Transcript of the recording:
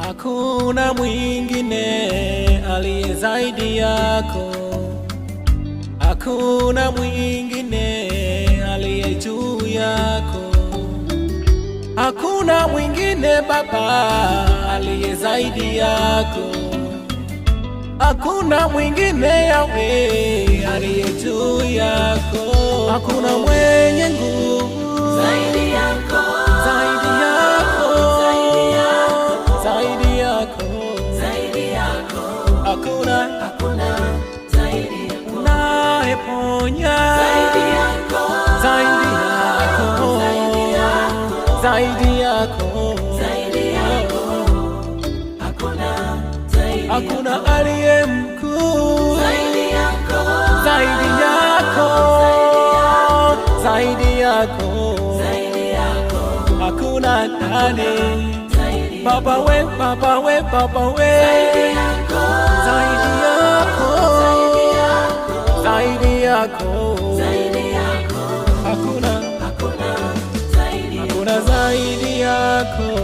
hakuna mwingine aliye zaidi yako, hakuna mwingine aliye juu yako, hakuna mwingine Baba aliye zaidi yako, hakuna mwingine Yahweh aliye juu yako, hakuna mwenye nguvu zaidi yako, zaidi yako, zaidi yako, zaidi yako, zaidi yako, hakuna zaidi yako, unayeponya zaidi yako, zaidi yako, zaidi yako, zaidi yako, zaidi yako, hakuna aliye mkuu zaidi yako, zaidi yako, zaidi yako, zaidi yako, hakuna nani zaidi Baba we, Baba we, Baba we, yako, zaidi yako, zaidi yako, zaidi yako, hakuna zaidi zaidi yako.